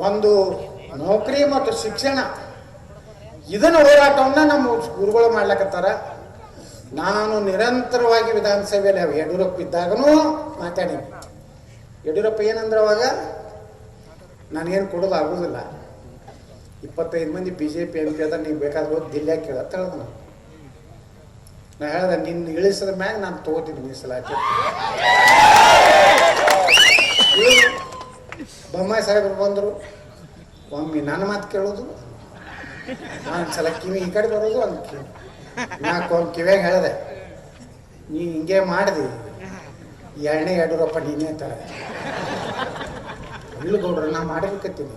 ಒಂದು ನೌಕರಿ ಮತ್ತು ಶಿಕ್ಷಣ ಇದನ್ನು ಹೋರಾಟವನ್ನು ನಮ್ಮ ಗುರುಗಳು ಮಾಡ್ಲಕತ್ತಾರ. ನಾನು ನಿರಂತರವಾಗಿ ವಿಧಾನಸಭೆಯಲ್ಲಿ ಯಡಿಯೂರಪ್ಪ ಇದ್ದಾಗನೂ ಮಾತಾಡೀನಿ. ಯಡಿಯೂರಪ್ಪ ಏನಂದ್ರೆ ಅವಾಗ ನನಗೇನು ಕೊಡೋದು ಆಗೋದಿಲ್ಲ, 25 ಮಂದಿ BJP MP ಅದ, ನೀವು ಬೇಕಾದ್ರೆ ಹೋಗಿ ದಿಲ್ಲಿಯಾಗಿ ಕೇಳತ್ತ ಹೇಳ್ದೆ. ನಾ ಹೇಳ್ದೆ ನಿನ್ನ ಇಳಿಸಿದ ಮ್ಯಾಗ ನಾನು ತೊಗೋತೀನಿ ಮೀಸಲಾತಿ. ಬೊಮ್ಮಾಯಿ ಸಾಹೇಬರು ಬಂದರು, ಒಮ್ಮೆ ನನ್ನ ಮಾತು ಕೇಳೋದು, ಒಂದು ಸಲ ಕಿವಿ ಈ ಕಡೆ ಬರೋದು, ಒಂದು ಕಿವಿ ನಾಲ್ಕು ಒಂದು ಕಿವಿಯಾಗ ಹೇಳಿದೆ, ನೀ ಹಿಂಗೆ ಮಾಡಿದೆ ಎರಡನೇ ಯಡಿಯೂರಪ್ಪ ನೀನೇ ತರ ಇಲ್ಲ ಗೌಡ್ರ ನಾ ಮಾಡಬೇಕತ್ತೀನಿ.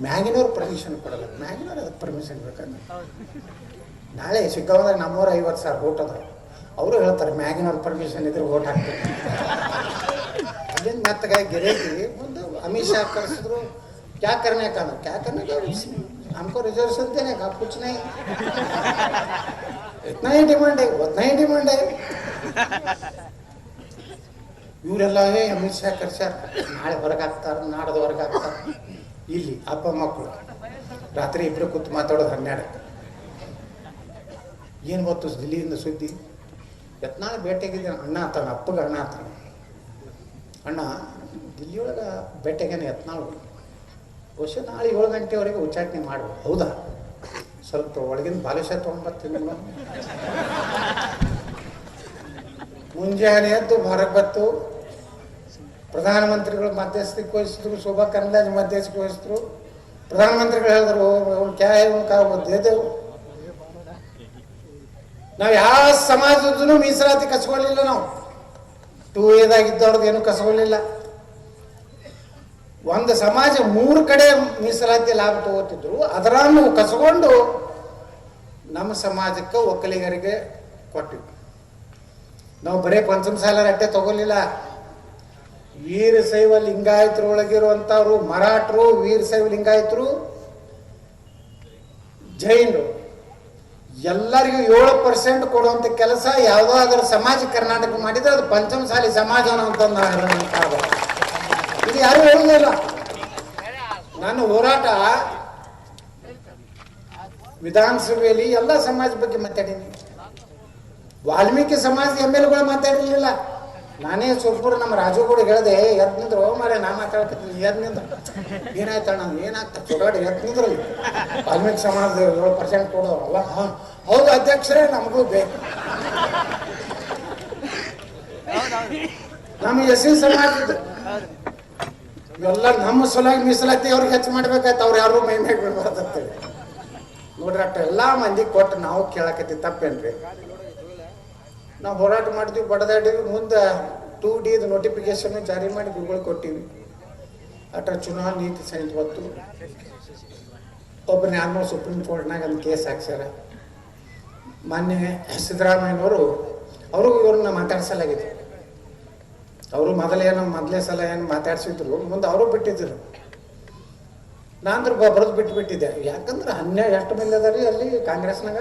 ಮ್ಯಾಗಿನವ್ರು ಪರ್ಮಿಷನ್ ಕೊಡಲ್ಲ, ಮ್ಯಾಗಿನವ್ರು ಅದಕ್ಕೆ ಪರ್ಮಿಷನ್ ಬೇಕಂದ್ರೆ ನಾಳೆ ಸಿಕ್ಕಾವಂದ್ರೆ ನಮ್ಮವ್ರು 50,000 ಓಟ್ ಅದ, ಅವರು ಹೇಳ್ತಾರೆ ಮ್ಯಾಗಿನವ್ರ ಪರ್ಮಿಷನ್ ಇದ್ರೆ ಓಟ್ ಹಾಕ್ತಾರೆ. ಅಲ್ಲಿಂದ ಮೆತ್ತಗಾಗಿ ಗೆರೇಗಿ ಒಂದು ಅಮಿತ್ ಶಾ ಕರೆಸಿದ್ರು, क्या करने का हमको रिजर्वेशन देने का कुछ नहीं, इतना ही डिमांड है, उतना ही डिमांड है. ಇವರೆಲ್ಲ ಅಮಿತ್ ಶಾ ಕರ್ಸ್ಯಾರ, ನಾಳೆ ಹೊರಗೆ ಹಾಕ್ತಾರೆ, ನಾಡ್ದು ಹೊರಗೆ ಹಾಕ್ತಾರೆ. ಇಲ್ಲಿ ಅಪ್ಪ ಮಕ್ಕಳು ರಾತ್ರಿ ಇಬ್ಬರು ಕೂತು ಮಾತಾಡೋದು 12. ಏನು ಗೊತ್ತು ದಿಲ್ಲಿಯಿಂದ ಸುದ್ದಿ, ಯತ್ನಾಳ ಭೇಟಿಯಾಗಿದ್ದೆ ಅಣ್ಣ ಆತಾನ, ಅಪ್ಪಗೆ ಅಣ್ಣ ಆತಾನ. ಅಣ್ಣ ದಿಲ್ಲಿಯೊಳಗೆ ಭೇಟಿಯಾಗೇನೆ ಯತ್ನಾಳು, ಬಹುಶಃ ನಾಳೆ 7 ಗಂಟೆವರೆಗೆ ಉಚ್ಚಾಟನೆ ಮಾಡ್ಬೋದು. ಹೌದಾ, ಸ್ವಲ್ಪ ಒಳಗಿನ ಬಾಲುಷ ತೊಗೊಂಡ್ಬರ್ತೀನಿ. ಮುಂಜಾನೆ ಎದ್ದು ಹೊರಗೆ ಬತ್ತು, ಪ್ರಧಾನಮಂತ್ರಿಗಳು ಮಧ್ಯಸ್ಥಿಕೆ ವಹಿಸಿದ್ರು, ಶೋಭಾ ಕರಂದ್ಲಾಜೆ ಮಧ್ಯಸ್ಥಿಕೆ ವಹಿಸಿದ್ರು. ಪ್ರಧಾನಮಂತ್ರಿಗಳು ಹೇಳಿದ್ರು ಕ್ಯಾ ದೇದೇವು, ನಾವು ಯಾವ ಸಮಾಜದೂ ಮೀಸಲಾತಿ ಕಸ್ಕೊಳ್ಳಿಲ್ಲ, ನಾವು 2A ಏನು ಕಸ್ಕೊಳ್ಳಿಲ್ಲ. ಒಂದು ಸಮಾಜ 3 ಕಡೆ ಮೀಸಲಾತಿ ಲಾಭ ತಗೋತಿದ್ರು, ಅದರನ್ನು ಕಸ್ಕೊಂಡು ನಮ್ಮ ಸಮಾಜಕ್ಕೆ ಒಕ್ಕಲಿಗರಿಗೆ ಕೊಟ್ಟಿವಿ. ನಾವು ಬರೇ ಪಂಚಮಸಾಲ ಅಟ್ಟೆ ತಗೊಲಿಲ್ಲ. ವೀರಶೈವ ಲಿಂಗಾಯತರೊಳಗಿರುವಂಥವ್ರು ಮರಾಠರು, ವೀರಶೈವ ಲಿಂಗಾಯತರು, ಜೈನರು ಎಲ್ಲರಿಗೂ 7% ಕೊಡುವಂಥ ಕೆಲಸ ಯಾವುದಾದ್ರೂ ಸಮಾಜ ಕರ್ನಾಟಕ ಮಾಡಿದ್ರೆ ಅದು ಪಂಚಮಸಾಲಿ ಸಮಾಜ ಅಂತಂದ. ಇದು ಯಾರು ಹೇಳುವುದಿಲ್ಲ. ನಾನು ಹೋರಾಟ ವಿಧಾನಸಭೆಯಲ್ಲಿ ಎಲ್ಲ ಸಮಾಜ ಬಗ್ಗೆ ಮಾತಾಡೀನಿ. ವಾಲ್ಮೀಕಿ ಸಮಾಜ MLA ಮಾತಾಡಿರಲಿಲ್ಲ. ನಾನೇ ಸುರ್ಪುರ ನಮ್ಮ ರಾಜುಗೌಡ ಹೇಳಿದೆ, ಎದ್ ನಿಂದ್ರು ಮಾರೆ, ನಾ ಮಾತಾಡ್ತೀನಿ, ಎದ್ ನಿಂದ್ರು ಏನಾಯ್ತಣ್ಣ, ಏನಾಗ್ತದೆ ಚುಡಾಡಿ ಎದ್ ನಿಂದ್ರಲ್ಲಿ ವಾಲ್ಮೀಕಿ ಸಮಾಜ 7% ಕೊಡೋ. ಅವ ಹೌದು ಅಧ್ಯಕ್ಷರೇ, ನಮಗೂ ಬೇಕು. ನಮ್ಮ SC ಸಮಾಜದ್ದು ಎಲ್ಲ ನಮ್ಮ ಸಲುವಾಗಿ ಮೀಸಲಾತಿ ಅವ್ರಿಗೆ ಹೆಚ್ಚು ಮಾಡ್ಬೇಕಾಯ್ತು, ಅವ್ರು ಯಾರು ಮೈ ಮ್ಯಾಗ ಬಿಡ್ಬಾರ್ದಂತೇಳಿ ನೋಡ್ರಿ. ಅಷ್ಟು ಎಲ್ಲ ಮಂದಿ ಕೊಟ್ಟು ನಾವು ಕೇಳಕತ್ತಿ ತಪ್ಪೇನ್ರಿ? ನಾವು ಹೋರಾಟ ಮಾಡ್ತೀವಿ, ಬಡದಾಡಿವಿ. ಮುಂದೆ 2D ನೋಟಿಫಿಕೇಶನ್ ಜಾರಿ ಮಾಡಿ ಗುರುಗಳು ಕೊಟ್ಟಿವಿ. ಅಟ್ರ ಚುನಾವಣಾ ನೀತಿ ಸಂಹಿತೆ ಹೊತ್ತು ಒಬ್ಬರನ್ನ ಯಾರನ್ನೋ ಸುಪ್ರೀಂ ಕೋರ್ಟ್ನಾಗ ಒಂದು ಕೇಸ್ ಹಾಕ್ಸ್ಯಾರ. ಮಾನ್ಯ ಸಿದ್ದರಾಮಯ್ಯನವರು ಅವ್ರಿಗೂ ಇವ್ರನ್ನ ಮಾತಾಡ್ಸಲಾಗಿದೆ. ಅವರು ಮೊದಲೇ ಸಲ ಏನು ಮಾತಾಡ್ಸಿದ್ರು, ಮುಂದೆ ಅವರು ಬಿಟ್ಟಿದ್ರು. ನಾನಂದ್ರೆ ಬರೆದು ಬಿಟ್ಟಿದ್ದೆ. ಯಾಕಂದ್ರೆ 12 ಎಷ್ಟು ಮಂದಿ ಅದಾರಿ ಅಲ್ಲಿ ಕಾಂಗ್ರೆಸ್ನಾಗ,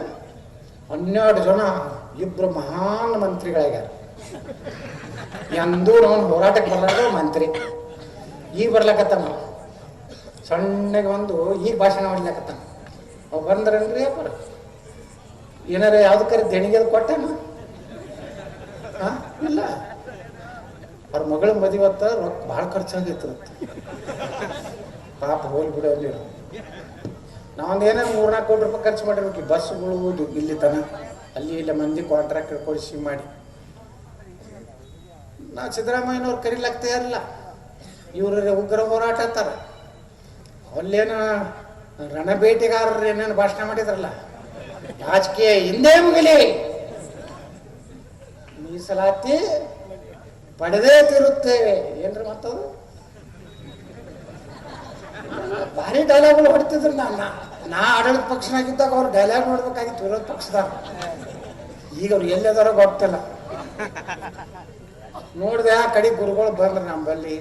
12 ಜನ, 2 ಮಹಾನ್ ಮಂತ್ರಿಗಳಾಗ್ಯಾರ. ಎಂದೂ ನಾವು ಹೋರಾಟಕ್ಕೆ ಬರಲಾರ್ದ ಮಂತ್ರಿ ಈಗ ಬರ್ಲಕತ್ತಾನ. ಸಣ್ಣಗೆ ಒಂದು ಈಗ ಭಾಷಣ ಮಾಡ್ಲಕತ್ತಾನ. ಅವ್ ಬಂದ್ರನ್ರಿ ಅಪ್ಪ ಏನಾರ ಯಾವ್ದಕ್ಕಾರ ದೇಣಿಗೆ ಕೊಟ್ಟಾನ? ಇಲ್ಲ, ಅವ್ರ ಮಗಳ ಮದುವತ್ತ ರೊಕ್ಕ ಭಾಳ ಖರ್ಚಾಗಿತ್ತು. ಪಾಪ ಹೋಗಿ ಬಿಡೋಲ್ಲಿ ನಾವೊಂದು ಏನೋ 3-4 ಕೋಟಿ ರೂಪಾಯಿ ಖರ್ಚು ಮಾಡಿರ್ಬೇಕು. ಬಸ್ಗಳು ಇಲ್ಲಿ ತನ ಅಲ್ಲಿ ಇಲ್ಲ ಮಂದಿ ಕಾಂಟ್ರಾಕ್ಟ್ ಕೊಡಿಸಿ ಮಾಡಿ. ನಾವು ಸಿದ್ದರಾಮಯ್ಯನವ್ರು ಕರೀಲಾಗ್ತಾ ಇರಲಿಲ್ಲ. ಇವ್ರ ಉಗ್ರ ಹೋರಾಟ ಅಂತಾರೆ. ಅಲ್ಲೇನ ರಣಬೇಟೆಗಾರರು ಏನೇನು ಭಾಷಣ ಮಾಡಿದ್ರಲ್ಲ, ರಾಜಕೀಯ ಹಿಂದೆ ಮುಗಿಲಿ, ಮೀಸಲಾತಿ ಪಡೆದೇ ತಿರುತ್ತೇವೆ ಏನ್ರಿ ಮತ್ತದು. ಭಾರಿ ಡೈಲಾಗ್ಗಳು ಹೊಡ್ತಿದ್ರು. ನಾ ಆಡಳಿತ ಪಕ್ಷನಾಗಿದ್ದಾಗ ಅವ್ರು ಡೈಲಾಗ್ ನೋಡ್ಬೇಕಾಗಿತ್ತು ವಿರೋಧ ಪಕ್ಷದಾಗ. ಈಗ ಅವ್ರು ಎಲ್ಲದಾರ ಗೊತ್ತಿಲ್ಲ. ನೋಡಿದೆ ಆ ಕಡೆ ಗುರುಗಳು ಬಂದ್ರೆ ನಮ್ಮಲ್ಲಿ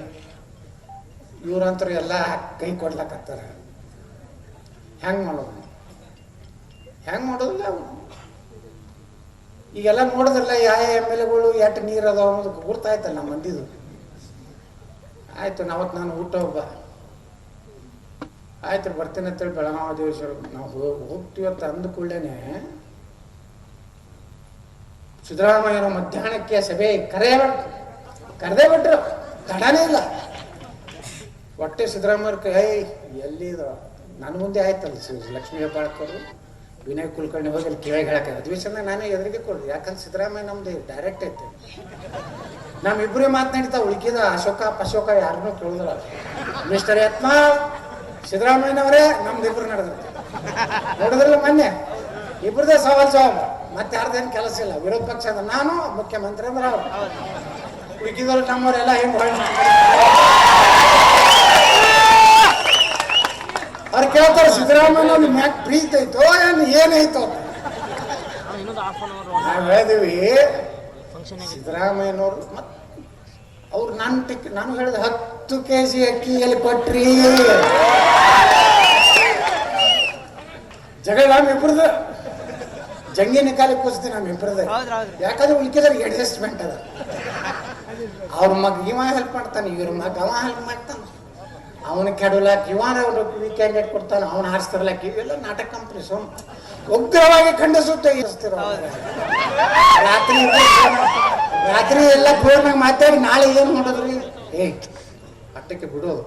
ಇವ್ರಂತರು ಎಲ್ಲ ಕೈ ಕೊಡ್ಲಕತ್ತಾರ. ಹೆಂಗೆ ಮಾಡೋದಿಲ್ಲ ಅವು. ಈಗೆಲ್ಲ ನೋಡಿದ್ರಲ್ಲ ಯಾವ MLAಗಳು ಎಷ್ಟು ನೀರು ಅದಾವ ಅನ್ನೋದಕ್ಕೆ ಗುರ್ತಾಯ್ತಲ್ಲ ನಮ್ಮ ಮಂದಿದು. ಆಯ್ತು, ನಾನು ಊಟ ಒಬ್ಬ ಆಯ್ತು ಬರ್ತೀನಿ ಅಂತೇಳಿ ಬೆಳಗಾವಿ ಅಧಿವೇಶನ ನಾವು ಹೋಗ್ತೀವತ್ತ ಅಂದ ಕೂಡಲೇ ಸಿದ್ದರಾಮಯ್ಯನ ಮಧ್ಯಾಹ್ನಕ್ಕೆ ಸಭೆ ಕರೆದೇ ಬಿಟ್ರು, ತಡನೇ ಇಲ್ಲ. ಒಟ್ಟೆ ಸಿದ್ದರಾಮಯ್ಯ ಎಲ್ಲಿದು ನನ್ನ ಮುಂದೆ ಆಯ್ತಲ್ಲ ಲಕ್ಷ್ಮೀ ಹೆಬ್ಬಾಳ್ಕರು ವಿನಯ್ ಕುಲಕರ್ಣಿ ಹೋಗಿ ಅಲ್ಲಿ ಕಿವಿಗೆ ಹೇಳಕ್ಕೆ ಅಧಿವೇಶನ ನಾನೇ ಎದುರಿಗೆ ಕೊಡ್ರಿ, ಯಾಕಂದ್ರೆ ಸಿದ್ದರಾಮಯ್ಯ ನಮ್ದು ಡೈರೆಕ್ಟ್ ಐತೆ. ನಮ್ಮಿಬ್ಬರೇ ಮಾತನಾಡ್ತಾ ಉಳ್ಕಿದ ಅಶೋಕ ಯಾರನ್ನೂ ಕೇಳಿದ್ರ. ಮಿಸ್ಟರ್ ಯತ್ನಾಳ್ ಸಿದ್ದರಾಮಯ್ಯನವರೇ ನಮ್ದು ಇಬ್ರು ನಡೆದಿರ್ತಾರೆ ನೋಡಿದ್ರಲ್ಲ ಮೊನ್ನೆ ಇಬ್ಬರದೇ ಸವಾಲ್ ಜವಾಬ್, ಮತ್ತೆ ಯಾರ್ದೇನು ಕೆಲಸ ಇಲ್ಲ. ವಿರೋಧ ಪಕ್ಷ ಅಂದ್ರೆ ನಾನು, ಮುಖ್ಯಮಂತ್ರಿ ಅಂದ್ರೆ ಅವ್ರು, ಉಳ್ಕಿದವ್ರು ನಮ್ಮವರೆಲ್ಲ ಹೆಂಗ್ ಅವ್ರು ಕೇಳ್ತಾರೆ ಸಿದ್ದರಾಮಯ್ಯ ಮ್ಯಾಕ್ ಪ್ರೀತಿ ಐತೋ ಏನೈತೋ. ನಾವು ಹೇಳಿದ್ವಿ ಸಿದ್ದರಾಮಯ್ಯನವ್ರು ಮತ್ತೆ ಅವ್ರು ನಾನು ಹೇಳಿದ 10 kg ಅಕ್ಕಿ ಎಲ್ಲಿ ಕೊಟ್ರಿ ಜಗಳ ನಮ್ಮಿಬ್ರದ ಜಂಗಿನ ಕಾಲಿ ಕೂಸ್ತೀನಿ ನಮ್ಮಿಬ್ರದ. ಯಾಕಂದ್ರೆ ಉಳ್ಕಿದ್ರೆ ಅಡ್ಜಸ್ಟ್ಮೆಂಟ್ ಅದ. ಅವ್ರ ಮಗ ಇವ ಹೆಲ್ಪ್ ಮಾಡ್ತಾನೆ, ಇವ್ರ ಮಗ ಅವ ಹೆಲ್ಪ್ ಮಾಡ್ತಾನೆ. ಅವನ ಕೆಡಲಾಕ ಇವನ ಕ್ಯಾಂಡಿಡೇಟ್ ಕೊಡ್ತಾನೆ, ಅವನ ಹಾರಿಸ್ತಿರ್ಲಾಕ. ಇವೆಲ್ಲ ನಾಟಕ ಕಂಪ್ನಿ ಸೋಮ್ ಉಗ್ರವಾಗಿ ಖಂಡಿಸುತ್ತೆ. ರಾತ್ರಿ ಎಲ್ಲ ಫೋನ್ನಾಗ ಮಾತಾಡಿ ನಾಳೆ ಏನು ಮಾಡೋದ್ರಿ ಅಟ್ಟಕ್ಕೆ ಬಿಡೋದು.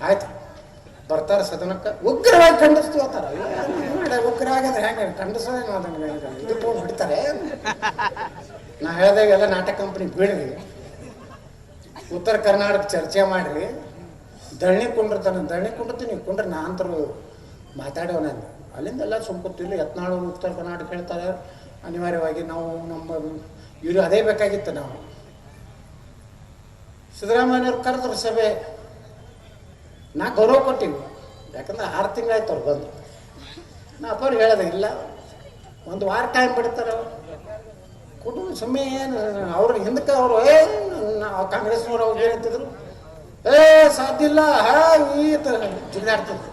ಆಯ್ತು ಬರ್ತಾರೆ ಸದನಕ್ಕೆ, ಉಗ್ರವಾಗಿ ಖಂಡಿಸ್ತೀವಿ ಅಂತಾರ. ಉಗ್ರ ಆಗಿದ್ರೆ ಹೆಂಗೆ ಖಂಡಿಸೋದೇನು ಅದನ್ನ ಇದು ಬಿಡ್ತಾರೆ. ನಾ ಹೇಳ್ದಾಗ ಎಲ್ಲ ನಾಟಕ ಕಂಪ್ನಿ ಬಿಡ್ರಿ, ಉತ್ತರ ಕರ್ನಾಟಕ ಚರ್ಚೆ ಮಾಡ್ರಿ, ಧರಣಿ ಕೊಂಡಿರ್ತಾನೆ, ಧರಣಿ ಕೊಂಡಿರ್ತೀನಿ ಕೊಂಡ್ರೆ ನಾ ಅಂತರು ಮಾತಾಡೋ ನಾನು ಅಲ್ಲಿಂದ ಎಲ್ಲ ಸುಮ್ಕೊತಿಲ್ಲ. ಯತ್ನಾಳು ಉತ್ತರ ಕರ್ನಾಟಕ ಹೇಳ್ತಾರೆ, ಅನಿವಾರ್ಯವಾಗಿ ನಾವು ನಮ್ಮ ಇವರು ಅದೇ ಬೇಕಾಗಿತ್ತು. ನಾವು ಸಿದ್ದರಾಮಯ್ಯವ್ರು ಕರೆದ್ರು ಸಭೆ, ನಾ ಗೌರವ ಕೊಟ್ಟಿವಿ, ಯಾಕಂದ್ರೆ 6 ತಿಂಗಳಾಯ್ತು ಅವ್ರು ಬಂದು. ನಾ ಅಪ್ಪವ್ರಿಗೆ ಹೇಳಿದೆ ಇಲ್ಲ ಒಂದು ವಾರ ಟೈಮ್ ಬಿಡ್ತಾರೆ ಕೊಡು ಸುಮ್ಮನೆ. ಏನು ಅವ್ರ ಹಿಂದಕ್ಕೆ ಅವರು ಕಾಂಗ್ರೆಸ್ನವ್ರು ಅವ್ರು ಏನಂತಿದ್ರು, ಸಾಧ್ಯ ಇಲ್ಲ ಜಿಗಿದಾಡ್ತಿದ್ರು.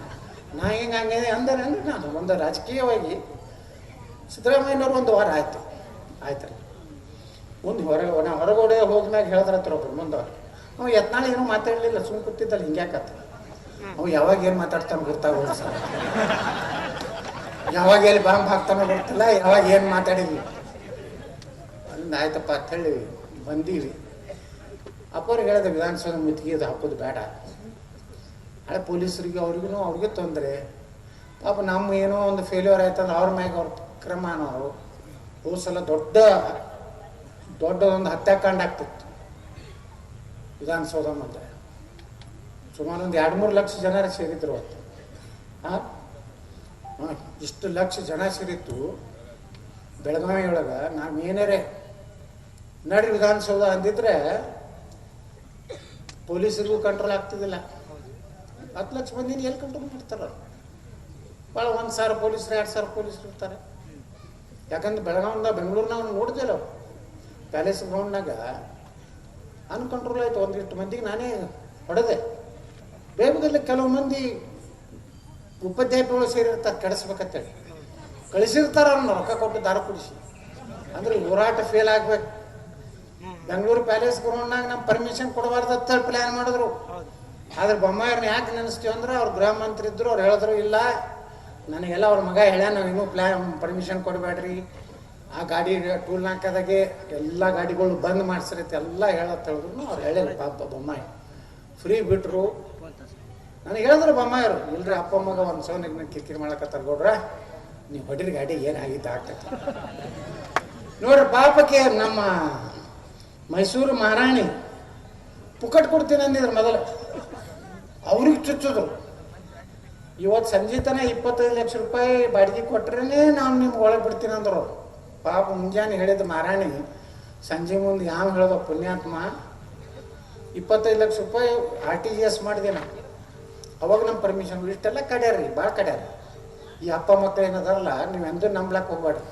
ನಾ ಹಂಗೆ ಅಂದರೆ ನಾನು ಒಂದು ರಾಜಕೀಯವಾಗಿ ಸಿದ್ದರಾಮಯ್ಯನವ್ರು ಒಂದು ವಾರ ಆಯ್ತು ಮುಂದೆ ಹೊರಗಡೆ ಹೋದ್ಮ್ಯಾಗ ಹೇಳಿದ್ರತ್ರ ಒಬ್ರು ಮುಂದೆ ಅವ ಯತ್ನಾಳು ಏನೂ ಮಾತಾಡಲಿಲ್ಲ, ಸುಮ್ಮನೆ ಕೂತಿದ್ದಲ್ಲ. ಹಿಂಗ್ಯಾಕತ್ತ ಅವು ಯಾವಾಗ ಏನು ಮಾತಾಡ್ತಾನೆ ಗೊತ್ತಾಗೋದು ಸರ್, ಯಾವಾಗ ಎಲ್ಲಿ ಬಾಂಬ್ ಹಾಕ್ತಾನೋ ಗೊತ್ತಿಲ್ಲ, ಯಾವಾಗ ಏನು ಮಾತಾಡಿದ್ವಿ. ಅಲ್ಲಿಂದ ಆಯ್ತಪ್ಪ ಅಂತ ಹೇಳಿ ಬಂದೀವಿ. ಅಪ್ಪವ್ರಿಗೆ ಹೇಳಿದೆ ವಿಧಾನಸೌಧ ಮಿತಿಗೆ ಅದು ಹಾಕೋದು ಬೇಡ, ಹಳೆ ಪೊಲೀಸರಿಗೆ ಅವ್ರಿಗೆ ತೊಂದರೆ. ಪಾಪ ನಮ್ಮ ಏನೋ ಒಂದು ಫೇಲ್ಯೂರ್ ಆಯ್ತಂದ್ರೆ ಅವ್ರ ಮ್ಯಾಗ ಅವ್ರ ಕ್ರಮನವರು ಹೋದ ಸಲ ದೊಡ್ಡ ಒಂದು ಹತ್ಯಾಕಾಂಡ ಆಗ್ತಿತ್ತು ವಿಧಾನಸೌಧ ಮುಂದೆ. ಸುಮಾರು ಒಂದು 2-3 ಲಕ್ಷ ಜನ ಸೇರಿದ್ರು ಅವತ್ತು. ಇಷ್ಟು ಲಕ್ಷ ಜನ ಸೇರಿತ್ತು ಬೆಳಗಾವಿ ಒಳಗೆ. ನಾವು ಏನಾರೇ ನಡಿ ವಿಧಾನಸೌಧ ಅಂದಿದ್ರೆ ಪೊಲೀಸರಿಗೂ ಕಂಟ್ರೋಲ್ ಆಗ್ತಿದ್ದಿಲ್ಲ. 10 ಲಕ್ಷ ಮಂದಿನ ಎಲ್ಲಿ ಕಂಟ್ರೋಲ್ ಮಾಡ್ತಾರ? ಭಾಳ 1,000 ಪೊಲೀಸರು 2,000 ಪೊಲೀಸರು ಇರ್ತಾರೆ. ಯಾಕಂದ್ರೆ ಬೆಳಗಾವಿಂದ ಬೆಂಗಳೂರಿನಾಗ ನೋಡಿದೆಲ್ಲ ಪ್ಯಾಲೇಸ್ ಗ್ರೌಂಡ್ನಾಗ ಅನ್ಕಂಟ್ರೋಲ್ ಆಯ್ತು. ಒಂದಿಷ್ಟು ಮಂದಿಗೆ ನಾನೇ ಹೊಡೆದೆ. ಬೇಗದಲ್ಲಿ ಕೆಲವು ಮಂದಿ ಉಪಾಧ್ಯಾಯಗಳು ಸೇರಿರ್ತಾರೆ ಕೆಡಿಸ್ಬೇಕಂತೇಳಿ ಕಳಿಸಿರ್ತಾರ, ಅವ್ರನ್ನ ರೊಕ್ಕ ಕೊಟ್ಟು ದಾರ ಕುಡಿಸಿ. ಅಂದ್ರೆ ಹೋರಾಟ ಫೇಲ್ ಆಗ್ಬೇಕು. ಬೆಂಗಳೂರು ಪ್ಯಾಲೇಸ್ ಗ್ರೌಂಡ್ನಾಗ ನಮ್ಮ ಪರ್ಮಿಷನ್ ಕೊಡಬಾರ್ದು ಅಂತೇಳಿ ಪ್ಲ್ಯಾನ್ ಮಾಡಿದ್ರು. ಆದ್ರೆ ಬೊಮ್ಮಾಯಿಯವ್ರನ್ನ ಯಾಕೆ ನೆನೆಸ್ತೀವಿ ಅಂದ್ರೆ ಅವ್ರು ಗೃಹ ಮಂತ್ರಿ ಇದ್ರು. ಅವ್ರು ಹೇಳಿದ್ರು ಇಲ್ಲ ನನಗೆಲ್ಲ ಅವ್ರ ಮಗ ಹೇಳ್ಯ, ನಾವು ಇನ್ನೂ ಪರ್ಮಿಷನ್ ಕೊಡಬೇಡ್ರಿ, ಆ ಗಾಡಿ ಟೂಲ್ ನಾಕದಾಗೆ ಎಲ್ಲ ಗಾಡಿಗಳು ಬಂದ್ ಮಾಡಿಸ್ರೈತೆ ಎಲ್ಲ ಹೇಳತ್ತ ಹೇಳಿದ್ರು. ಅವ್ರು ಹೇಳಿಲ್ಲ ಪಾಪ ಬೊಮ್ಮಾಯಿ, ಫ್ರೀ ಬಿಟ್ರು. ನನಗೆ ಹೇಳಿದ್ರು ಬೊಮ್ಮಾಯಿಯವರು, ಇಲ್ರಿ ಅಪ್ಪ ಮಗ ಒಂದು ಸೌನಿಗೆ ಕಿರಿಕಿರಿ ಮಾಡಕತ್ತಾರ ಗೌಡ್ರ, ನೀವು ಹೊಡಿರಿ ಗಾಡಿ ಏನಾಗಿತ್ತು ಆಗ್ತೈತಿ ನೋಡ್ರಿ. ಪಾಪಕ್ಕೆ ನಮ್ಮ ಮೈಸೂರು ಮಹಾರಾಣಿ ಪುಕ್ಕಟ್ ಕೊಡ್ತೀನಿ ಅಂದಿದ್ರು ಮೊದಲು, ಅವ್ರಿಗೆ ಚುಚ್ಚಿದ್ರು. ಇವತ್ತು ಸಂಜೆ ತನ 25 ಲಕ್ಷ ರೂಪಾಯಿ ಬಾಡಿಗೆ ಕೊಟ್ರೇನೆ ನಾನು ನಿಮ್ಗೆ ಒಳಗೆ ಬಿಡ್ತೀನಿ ಅಂದರು. ಪಾಪ ಮುಂಜಾನೆ ಹೇಳಿದ ಮಹಾರಾಣಿ ಸಂಜೆ ಮುಂದೆ ಯಾವ ಹೇಳೋದು ಪುಣ್ಯಾತ್ಮ 25 ಲಕ್ಷ ರೂಪಾಯಿ RTGS ಮಾಡಿದೆ ನಾನು. ಅವಾಗ ನಮ್ಮ ಪರ್ಮಿಷನ್ ಇಷ್ಟೆಲ್ಲ ಕಡ್ಯಾರ್ರಿ, ಭಾಳ ಕಡ್ಯಾರ. ಈ ಅಪ್ಪ ಮಕ್ಕಳು ಏನದಾರಲ್ಲ, ನೀವು ಎಂದೂ ನಂಬ್ಲಕ್ಕೆ ಹೋಗ್ಬೇಡ್ರಿ.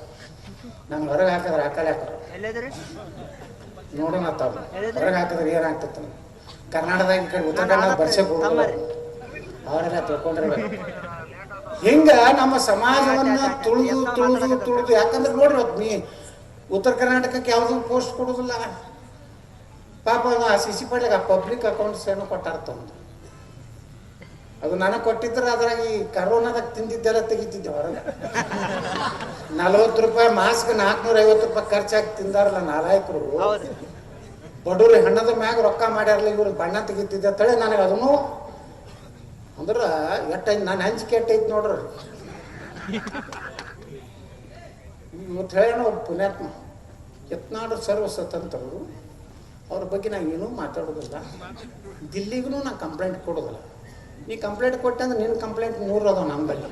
ನಮ್ಗೆ ಹೊರಗೆ ಹಾಕಿದ್ರೆ ಹಾಕಲ್ಲ ಹಾಕೋರು ನೋಡೋಣ ತಾವು ಹೊರಗೆ ಹಾಕಿದ್ರೆ ಏನಾಗ್ತೈತೆ. ಕರ್ನಾಟಕದಾಗ ಈ ಕಡೆ ಉತ್ತರ ಕನ್ನಡ ಬರ್ಸಕ್ಕೆ ಹೋಗಲ್ಲ, ಅವರೆಲ್ಲ ತಿಳ್ಕೊಂಡಿರ್ಬೇಕು. ಹಿಂಗ ನಮ್ಮ ಸಮಾಜವನ್ನ ತುಳಿದು ಯಾಕಂದ್ರೆ ನೋಡ್ರಿ ನೀ ಉತ್ತರ ಕರ್ನಾಟಕಕ್ಕೆ ಯಾವುದೂ ಪೋಸ್ಟ್ ಕೊಡೋದಿಲ್ಲ. ಪಾಪ CC ಪಾಟ್ಲಿಗೆ ಪಬ್ಲಿಕ್ ಅಕೌಂಟ್ಸ್ ಏನೋ ಕೊಟ್ಟಾರ್ತ ಒಂದು ಅದು ನನಗೆ ಕೊಟ್ಟಿದ್ರೆ ಅದ್ರಾಗ ಈ ಕರೋನಾದಾಗ ತಿಂದಿದ್ದೆಲ್ಲ ತೆಗಿತಿದ್ದೆ ಹೊರಗೆ. 40 ರೂಪಾಯಿ ಮಾಸ್ಕ್ 450 ರೂಪಾಯಿ ಖರ್ಚಾಗಿ ತಿಂದಾರಲ್ಲ ನಾಲಾಯಕರು. ಬಡವ್ರಿ ಹಣ್ಣದ ಮ್ಯಾಗ ರೊಕ್ಕ ಮಾಡ್ಯಾರಲ್ಲ ಇವ್ರು ಬಣ್ಣ ತೆಗಿತಿದ್ದೆ ತಳೆ ನನಗೆ ಅದನ್ನು ಅಂದ್ರೆ ಎಟ್ಟೈತಿ ನಾನು ಹಂಚಿಕೆ ಎಟ್ಟೈತಿ ನೋಡ್ರಿ. ಇವತ್ತು ಹೇಳೋಣ ಒಬ್ಬ ಪುಣ್ಯಾತ್ಮ ಯತ್ನಾಡು ಸರ್ವ ಸ್ವತಂತ್ರರು, ಅವ್ರ ಬಗ್ಗೆ ನಾವು ಏನೂ ಮಾತಾಡೋದಿಲ್ಲ, ದಿಲ್ಲಿಗೂ ನಾನು ಕಂಪ್ಲೇಂಟ್ ಕೊಡೋದಿಲ್ಲ. ನೀ ಕಂಪ್ಲೇಂಟ್ ಕೊಟ್ಟೆ ಅಂದ್ರೆ ನಿನ್ನ ಕಂಪ್ಲೇಂಟ್ 100 ಅದಾವ ನಮ್ಮ ಬಗ್ಗೆ.